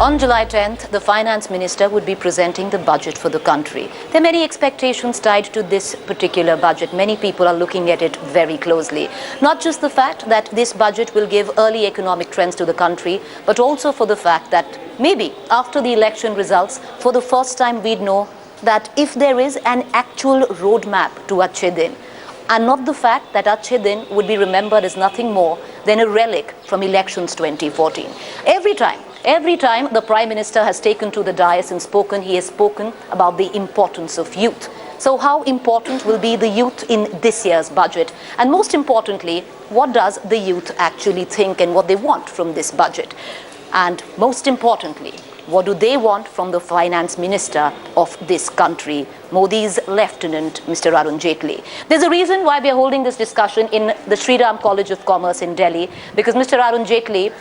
On July 10th, the finance minister would be presenting the budget for the country. There are many expectations tied to this particular budget. Many people are looking at it very closely. Not just the fact that this budget will give early economic trends to the country, but also for the fact that maybe after the election results, for the first time we'd know that if there is an actual roadmap to Achhe Din, and not the fact that Achhe Din would be remembered as nothing more than a relic from elections 2014. Every time the Prime Minister has taken to the dais and spoken, he has spoken about the importance of youth. So how important will be the youth in this year's budget? And most importantly, what does the youth actually think and what they want from this budget? And most importantly, what do they want from the finance minister of this country, Modi's lieutenant, Mr. Arun Jaitley? There's a reason why we are holding this discussion in the Sri Ram College of Commerce in Delhi, because Mr. Arun Jaitley,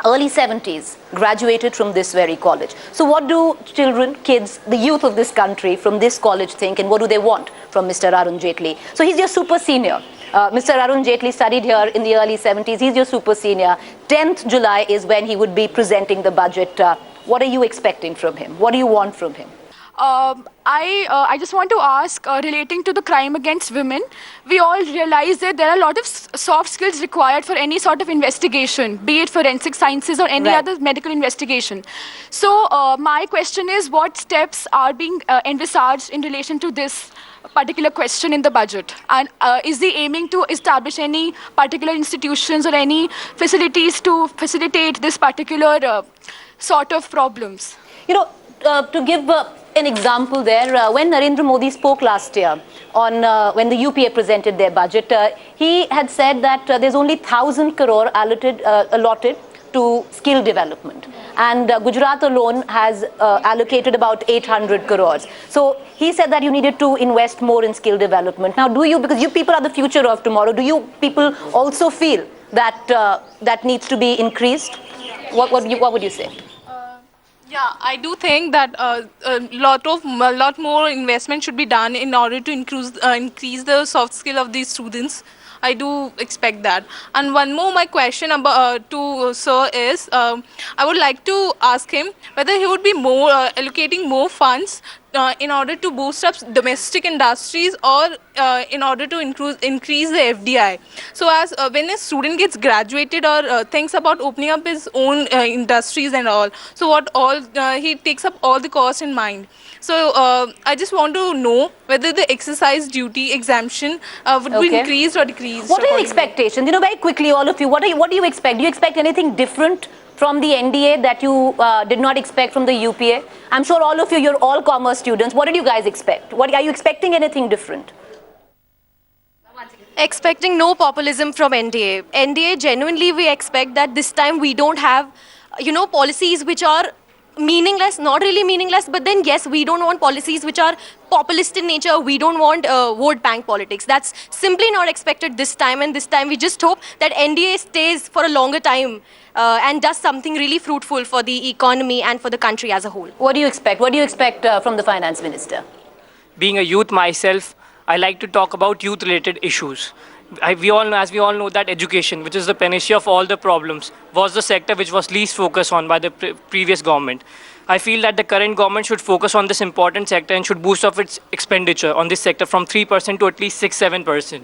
early 70s, graduated from this very college. So what do children, kids, the youth of this country from this college think, and what do they want from Mr. Arun Jaitley? So he's your super senior. Mr. Arun Jaitley studied here in the early 70s. He's your super senior. 10th July is when he would be presenting the budget. What are you expecting from him? What do you want from him? I just want to ask, relating to the crime against women, we all realize that there are a lot of soft skills required for any sort of investigation, be it forensic sciences or any other medical investigation. So my question is, what steps are being envisaged in relation to this particular question in the budget? And is he aiming to establish any particular institutions or any facilities to facilitate this particular sort of problems? You know, to give an example there, when Narendra Modi spoke last year on when the UPA presented their budget, he had said that there's only 1,000 crore allotted to skill development. And Gujarat alone has allocated about 800 crores. So he said that you needed to invest more in skill development. Now, do you, because you people are the future of tomorrow, do you people also feel that that needs to be increased? What would you say? Yeah, I do think that a lot more investment should be done in order to increase the soft skill of these students. I do expect that. And one more, my question about to sir is, I would like to ask him whether he would be more allocating more funds in order to boost up domestic industries or in order to increase the FDI. So as when a student gets graduated or thinks about opening up his own industries and all, so what all he takes up all the costs in mind. So I just want to know whether the exercise duty exemption would be increased or decreased. What are your expectations? You know, very quickly, all of you, what do you expect? Do you expect anything different from the NDA that you did not expect from the UPA? I'm sure all of you, you're all commerce students. What did you guys expect? Are you expecting anything different? Expecting no populism from NDA. NDA, genuinely, we expect that this time we don't have, policies which are meaningless, not really meaningless, but then yes, we don't want policies which are populist in nature. We don't want vote bank politics. That's simply not expected this time, and this time we just hope that NDA stays for a longer time and does something really fruitful for the economy and for the country as a whole. What do you expect? What do you expect from the finance minister? Being a youth myself, I like to talk about youth-related issues. As we all know that education, which is the panacea of all the problems, was the sector which was least focused on by the previous government. I feel that the current government should focus on this important sector and should boost up its expenditure on this sector from 3% to at least 6-7%.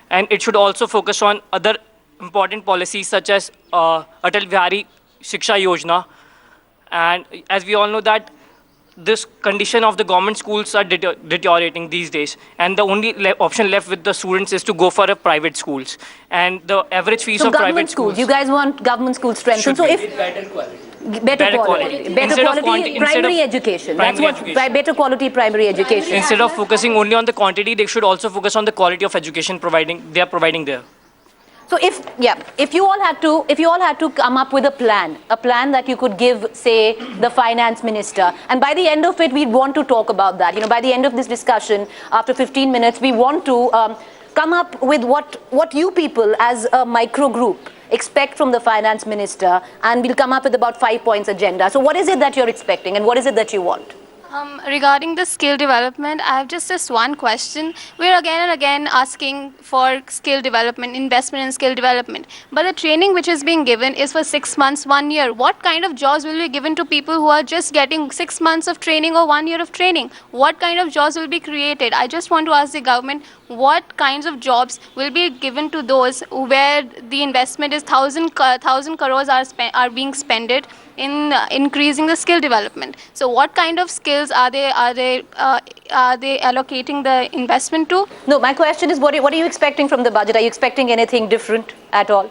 And it should also focus on other important policies such as Atal Bihari Shiksha Yojana. And as we all know that this condition of the government schools are deteriorating these days, and the only option left with the students is to go for a private schools, and the average fees of private schools. You guys want government schools strengthened. So if better quality. Better quality primary education. That's what better quality primary education. Instead of focusing only on the quantity, they should also focus on the quality of education they are providing there. So if you all had to come up with a plan that you could give, say, the finance minister, and by the end of it, we'd want to talk about that. You know, by the end of this discussion, after 15 minutes, we want to come up with what you people as a micro group expect from the finance minister, and we'll come up with about 5 points agenda. So what is it that you're expecting, and what is it that you want? Regarding the skill development, I have just this one question. We're again and again asking for skill development, investment in skill development. But the training which is being given is for 6 months, 1 year. What kind of jobs will be given to people who are just getting 6 months of training or 1 year of training? What kind of jobs will be created? I just want to ask the government, what kinds of jobs will be given to those where the investment is 1,000 crores are being spent in increasing the skill development. So what kind of skills are they allocating the investment to? No, my question is, what are you expecting from the budget? Are you expecting anything different at all?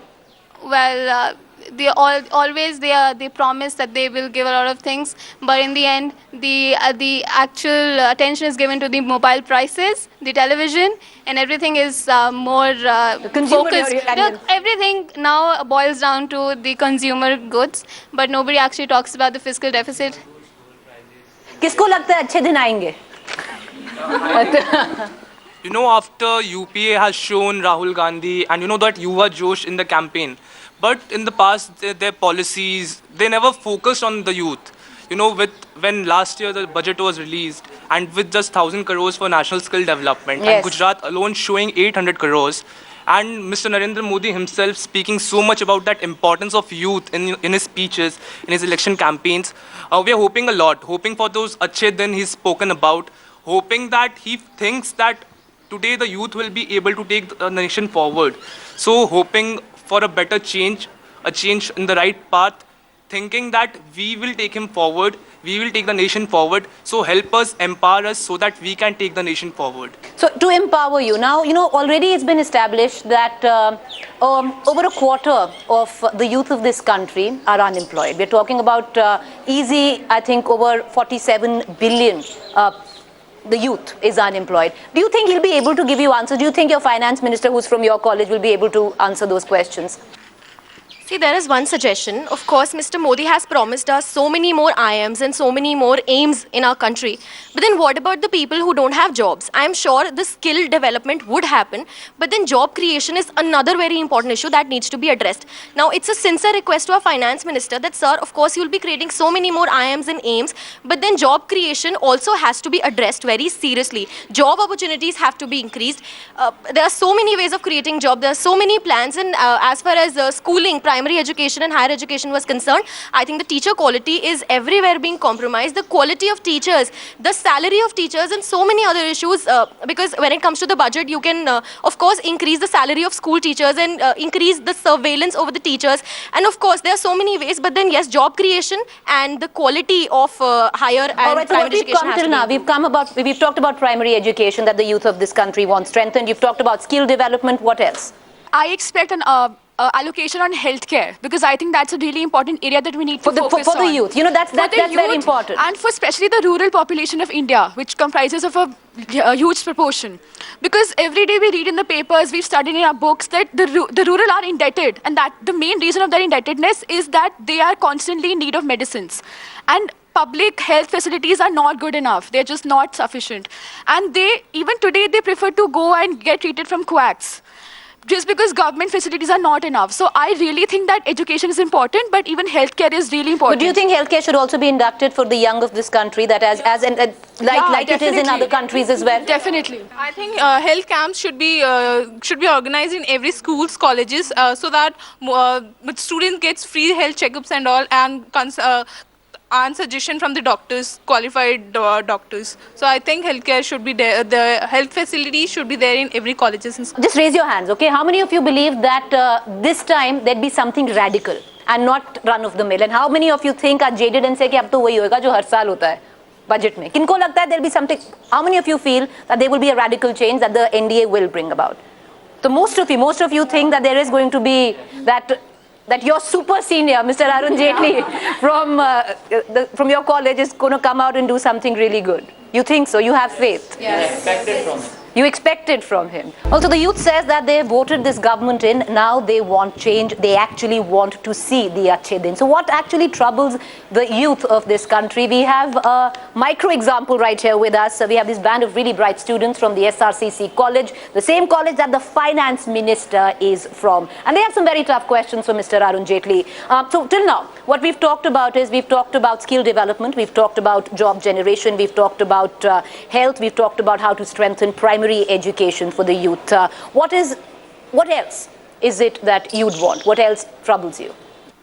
Well, they promise that they will give a lot of things, but in the end, the actual attention is given to the mobile prices, the television, and everything is more focused. Everything now boils down to the consumer goods, but nobody actually talks about the fiscal deficit. किसको लगता है अच्छे दिन आएंगे? You know, after UPA has shown Rahul Gandhi and you know that Yuva Josh in the campaign, but in the past their policies, they never focused on the youth. You know, when last year the budget was released and with just 1,000 crores for national skill development, yes, and Gujarat alone showing 800 crores, and Mr. Narendra Modi himself speaking so much about that importance of youth in his speeches, in his election campaigns, we are hoping a lot, hoping for those achhe din he's spoken about, hoping that he thinks that today the youth will be able to take the nation forward. So hoping for a better change, a change in the right path, thinking that we will take him forward, we will take the nation forward. So help us, empower us so that we can take the nation forward. So to empower you, now, you know, already it's been established that over a quarter of the youth of this country are unemployed. We're talking about easy, I think, over 47 billion the youth is unemployed. Do you think he'll be able to give you answers? Do you think your finance minister, who's from your college, will be able to answer those questions? See, there is one suggestion. Of course, Mr. Modi has promised us so many more IIMs and so many more aims in our country. But then what about the people who don't have jobs? I am sure the skill development would happen, but then job creation is another very important issue that needs to be addressed. Now, it's a sincere request to our finance minister that, sir, of course, you will be creating so many more IIMs and aims, but then job creation also has to be addressed very seriously. Job opportunities have to be increased. There are so many ways of creating jobs. There are so many plans, and as far as schooling, primary education and higher education was concerned, I think the teacher quality is everywhere being compromised. The quality of teachers, the salary of teachers, and so many other issues, because when it comes to the budget, you can, of course, increase the salary of school teachers and increase the surveillance over the teachers. And of course, there are so many ways, but then yes, job creation and the quality of higher and primary education has to be. We've talked about primary education that the youth of this country wants strengthened. You've talked about skill development. What else? I expect an allocation on healthcare, because I think that's a really important area that we need to focus on. For the youth, you know, that's very important. And for especially the rural population of India, which comprises of a huge proportion. Because every day we read in the papers, we've studied in our books that the rural are indebted, and that the main reason of their indebtedness is that they are constantly in need of medicines. And public health facilities are not good enough. They're just not sufficient. And even today, they prefer to go and get treated from quacks, just because government facilities are not enough. So I really think that education is important, but even healthcare is really important. But do you think healthcare should also be inducted for the young of this country, that like it is in other countries as well? Definitely. I think health camps should be organized in every schools, colleges, so that students gets free health checkups and all, and suggestion from the doctors, qualified doctors. So I think healthcare should be there. The health facilities should be there in every colleges and schools. Just raise your hands, okay? How many of you believe that this time there'd be something radical and not run of the mill? And how many of you think are jaded and say कि अब तो वही होगा जो हर साल होता है budget में? किनको लगता है there'll be something? How many of you feel that there will be a radical change that the NDA will bring about? So most of you think that there is going to be that your super senior, Mr. Arun Jaitley, from your college is going to come out and do something really good. You think so? You have faith? Yes. Expected from it. You expect it from him. Also, the youth says that they voted this government in. Now they want change. They actually want to see the Achhe Din. So what actually troubles the youth of this country? We have a micro example right here with us. We have this band of really bright students from the SRCC college, the same college that the finance minister is from. And they have some very tough questions for Mr. Arun Jaitley. So till now, what we've talked about is we've talked about skill development, we've talked about job generation, we've talked about health, we've talked about how to strengthen primary education for the youth. What else is it that you'd want? What else troubles you?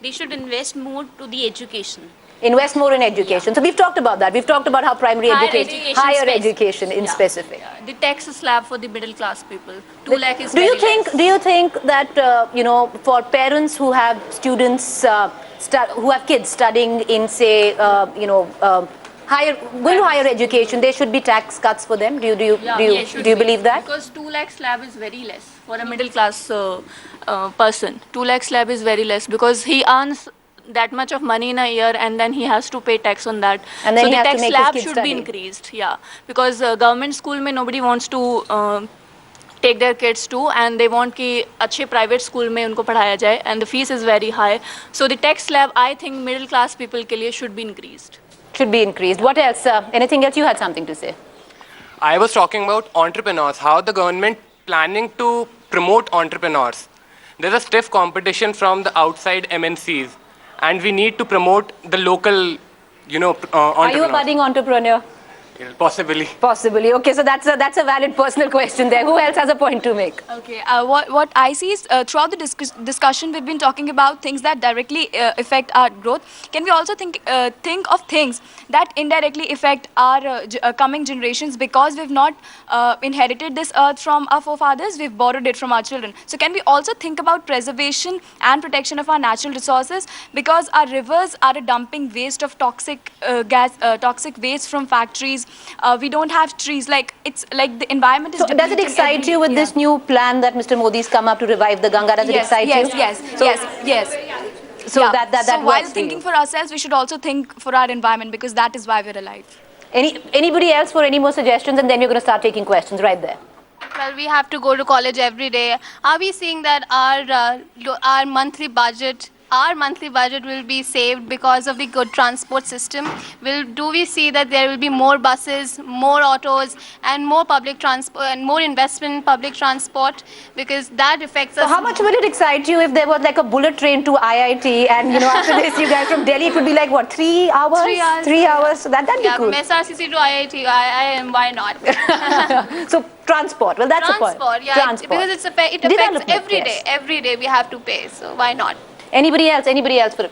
They should invest more to the education. Invest more in education. So we've talked about that. We've talked about how primary higher education in specific. The tax slab for the middle class people. 2 lakh is Do you think that for parents who have students who have kids studying in say going to higher education, there should be tax cuts for them? Do you believe that? Because 2 lakh slab is very less for a middle class person. 2 lakh slab is very less because he earns that much of money in a year and then he has to pay tax on that. And then so he the has tax to make slab his kids should be increased. Yeah, because government school mein nobody wants to take their kids to, and they want कि अच्छे private school में उनको पढ़ाया जाए, and the fees is very high. So the tax slab, I think middle class people के लिए should be increased. Should be increased. What else? Anything else? You had something to say. I was talking about entrepreneurs, how the government planning to promote entrepreneurs. There's a stiff competition from the outside MNCs, and we need to promote the local, entrepreneurs. Are you a budding entrepreneur? Yeah, possibly. Possibly. Okay, so that's a valid personal question there. Who else has a point to make? Okay, what I see is throughout the discussion we've been talking about things that directly affect our growth. Can we also think of things that indirectly affect our coming generations, because we've not inherited this earth from our forefathers, we've borrowed it from our children. So can we also think about preservation and protection of our natural resources, because our rivers are a dumping waste of toxic toxic waste from factories. We don't have trees. It's like the environment is. So does it excite you with this new plan that Mr. Modi's come up to revive the Ganga? Does it excite you? Yes. So that so while works thinking for ourselves, we should also think for our environment, because that is why we're alive. Anybody else for any more suggestions? And then we're going to start taking questions right there. Well, we have to go to college every day. Are we seeing that our monthly budget will be saved because of the good transport system? Do we see that there will be more buses, more autos, and more public transport and more investment in public transport, because that affects us? So how much would it excite you if there was like a bullet train to IIT, and after this you guys from Delhi, it would be like what, 3 hours? 3 hours. 3 hours. So that'd be cool. From SRCC to IIT, why not? So transport. Well, that's a point. Transport, because it affects every day. Every day we have to pay. So why not? Anybody else?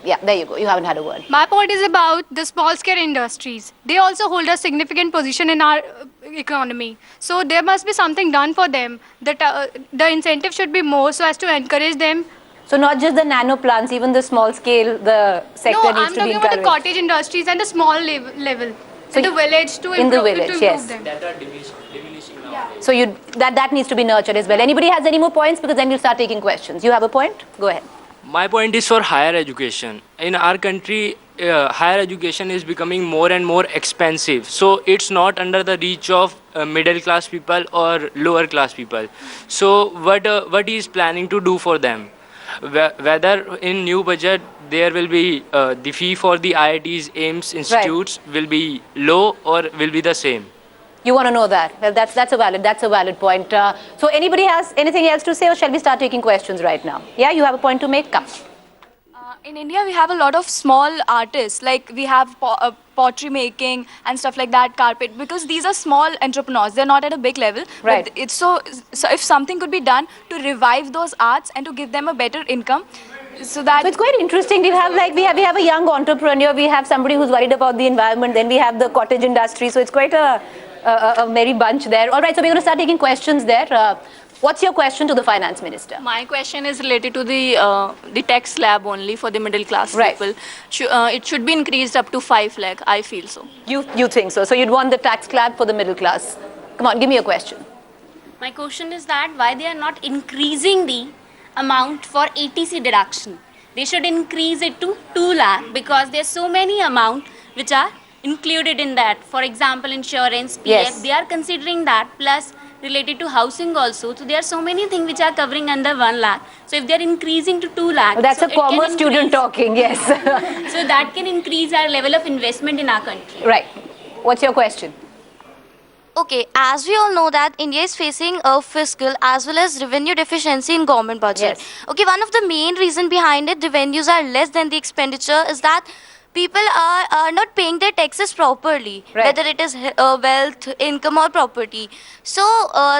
Yeah, there you go. You haven't had a word. My point is about the small scale industries. They also hold a significant position in our economy. So there must be something done for them. The incentive should be more so as to encourage them. So not just the nano plants, even the small scale, the sector needs to be encouraged. No, I'm talking about the cottage industries and the small level. So in the village to improve yes. them. That are diminishing now. Yeah. So that needs to be nurtured as well. Anybody has any more points? Because then we'll start taking questions. You have a point? Go ahead. My point is for higher education. In our country, higher education is becoming more and more expensive. So it's not under the reach of middle class people or lower class people. So what he is planning to do for them? Whether in new budget there will be the fee for the IITs, AIMS institutes will be low or will be the same. You want to know that? Well, that's a valid point. So anybody has anything else to say, or shall we start taking questions right now? Yeah, you have a point to make? Come. In India, we have a lot of small artists, like we have pottery making and stuff like that, carpet, because these are small entrepreneurs. They're not at a big level. Right. But so if something could be done to revive those arts and to give them a better income, so it's quite interesting. We have a young entrepreneur. We have somebody who's worried about the environment. Then we have the cottage industry. So it's quite a merry bunch there. All right, so we're going to start taking questions there. What's your question to the finance minister? My question is related to the tax slab only for the middle class people. It should be increased up to 5 lakh. I feel so. You think so? So you'd want the tax slab for the middle class? Come on, give me a question. My question is that why they are not increasing the amount for ATC deduction? They should increase it to 2 lakh, because there's so many amount which are included in that. For example, insurance, PF, they are considering that, plus related to housing also. So there are so many things which are covering under 1 lakh. So if they are increasing to 2 lakh, That's so a commerce student talking, yes. so that can increase our level of investment in our country. Right. What's your question? Okay, as we all know that India is facing a fiscal as well as revenue deficiency in government budget. Yes. Okay, one of the main reason behind it, revenues are less than the expenditure, is that people are not paying their taxes properly, Right. whether it is wealth, income or property. So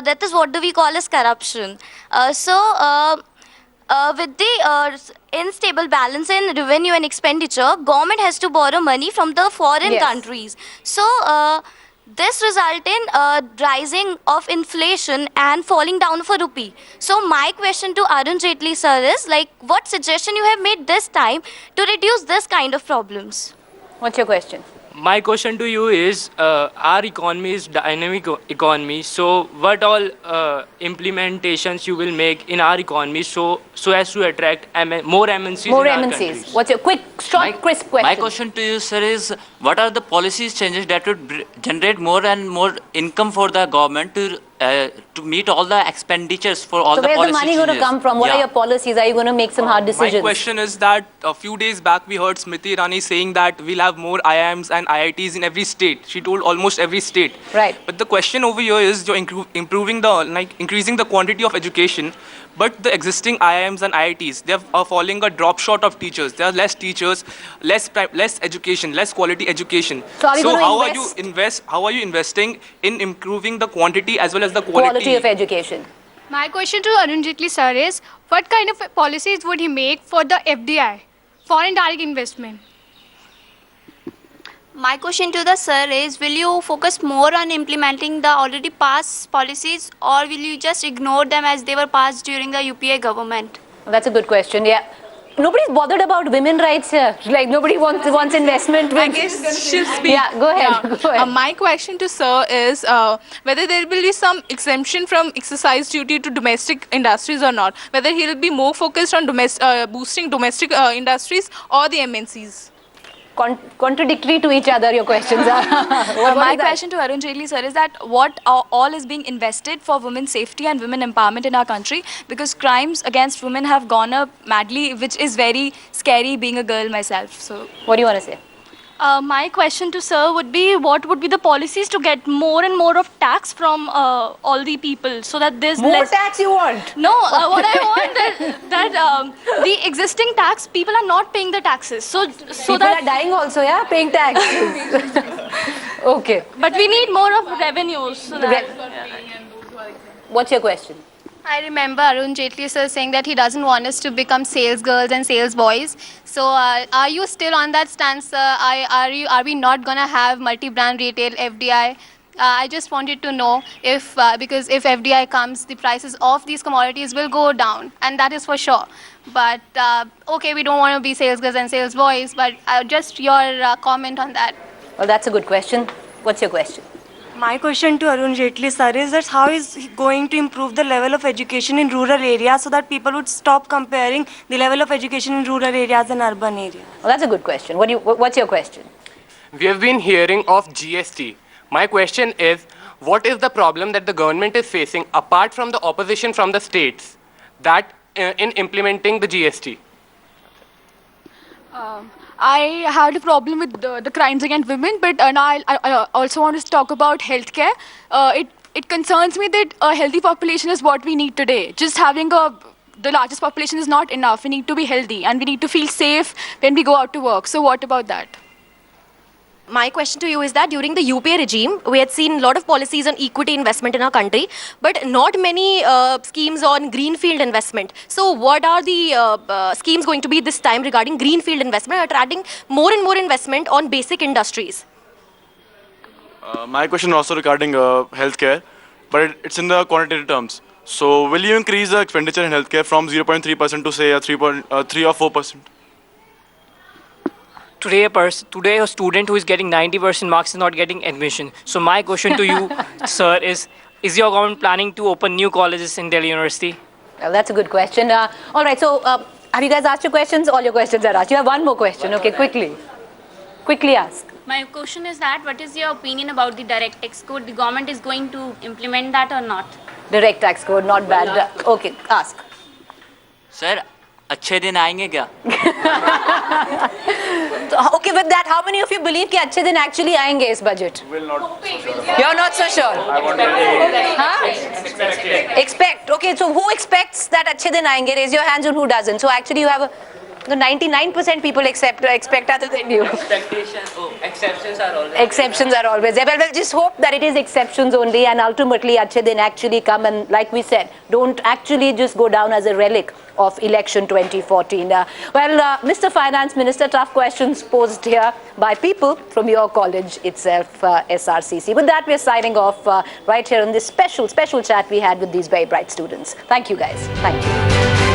that is what do we call as corruption. With the unstable balance in revenue and expenditure, government has to borrow money from the foreign Yes. countries. So this result in rising of inflation and falling down of a rupee. So my question to Arun Jaitley sir is like, what suggestion you have made this time to reduce this kind of problems? What's your question? My question to you is, our economy is dynamic economy. So, what all implementations you will make in our economy so as to attract more MNCs More in our MNCs. countries? What's your quick, short, crisp question? My question to you, sir, is what are the policies changes that would generate more and more income for the government to meet all the expenditures for all So the where's policy the money going to changes? come from? What are your policies? Are you going to make some hard My decisions? question is that a few days back we heard Smriti Irani saying that we'll have more IIMs and IITs in every state. She told almost every state. Right. But the question over here is you're increasing the quantity of education, but the existing IIMs and IITs, they are falling a drop short of teachers. There are less teachers, less education, less quality education. So are we going to how are you investing in improving the quantity as well as the quality of education. My question to Arun Jaitley sir is, what kind of policies would he make for the FDI, foreign direct investment? My question to the sir is, will you focus more on implementing the already passed policies, or will you just ignore them as they were passed during the UPA government? Well, that's a good question, yeah. Nobody's bothered about women rights here. Like, nobody wants investment. I guess she'll speak. Yeah, go ahead. Yeah. Go ahead. My question to sir is whether there will be some exemption from exercise duty to domestic industries or not. Whether he'll be more focused on boosting domestic industries or the MNCs. Contradictory to each other, your questions are. My question to Arun Jaitley sir is that what all is being invested for women's safety and women empowerment in our country, because crimes against women have gone up madly, which is very scary being a girl myself. So What do you want to say? My question to sir would be, what would be the policies to get more and more of tax from all the people, so that there's More less tax you want? No, what I want that the existing tax, people are not paying the taxes. So People that are dying also, yeah? Paying tax. Okay. but we need more of revenues. So that, What's your question? I remember Arun Jaitley sir saying that he doesn't want us to become sales girls and sales boys. So are you still on that stance, sir? Are we not going to have multi-brand retail FDI? I just wanted to know if, because if FDI comes, the prices of these commodities will go down, and that is for sure. But okay, we don't want to be sales girls and sales boys, but just your comment on that. Well, that's a good question. What's your question? My question to Arun Jaitley sir is that how is he going to improve the level of education in rural areas so that people would stop comparing the level of education in rural areas and urban areas? Well, that's a good question. What's your question? We have been hearing of GST. My question is, what is the problem that the government is facing apart from the opposition from the states that in implementing the GST? I had a problem with the crimes against women, but now I also want to talk about healthcare. It concerns me that a healthy population is what we need today. Just having the largest population is not enough. We need to be healthy and we need to feel safe when we go out to work. So what about that? My question to you is that during the UPA regime, we had seen a lot of policies on equity investment in our country, but not many schemes on greenfield investment. So what are the schemes going to be this time regarding greenfield investment, attracting more and more investment on basic industries? My question also regarding healthcare, but it's in the quantitative terms. So will you increase the expenditure in healthcare from 0.3% to say 3 or 4%? Today a student who is getting 90% marks is not getting admission. So my question to you, sir, is your government planning to open new colleges in Delhi University? Well, that's a good question. All right, so have you guys asked your questions? All your questions are asked. You have one more question. Okay, quickly. Quickly ask. My question is that what is your opinion about the direct tax code? The government is going to implement that or not? Direct tax code, not bad. Okay, ask. Sir, अच्छे दिन आएंगे क्या? Okay, with that, how many of you believe कि अच्छे दिन actually आएंगे इस budget? Will not. You're not so sure. I want Huh? Expect. Okay, so who expects that अच्छे दिन आएंगे? Raise your hands on who doesn't. So actually you have the 99% people expect other than you. Exceptions are always. Exceptions are always there. Well, we'll just hope that it is exceptions only and ultimately अच्छे दिन actually come and like we said, don't actually just go down as a relic of election 2014. Mr. Finance Minister, tough questions posed here by people from your college itself, SRCC. With that, we're signing off right here on this special chat we had with these very bright students. Thank you, guys. Thank you.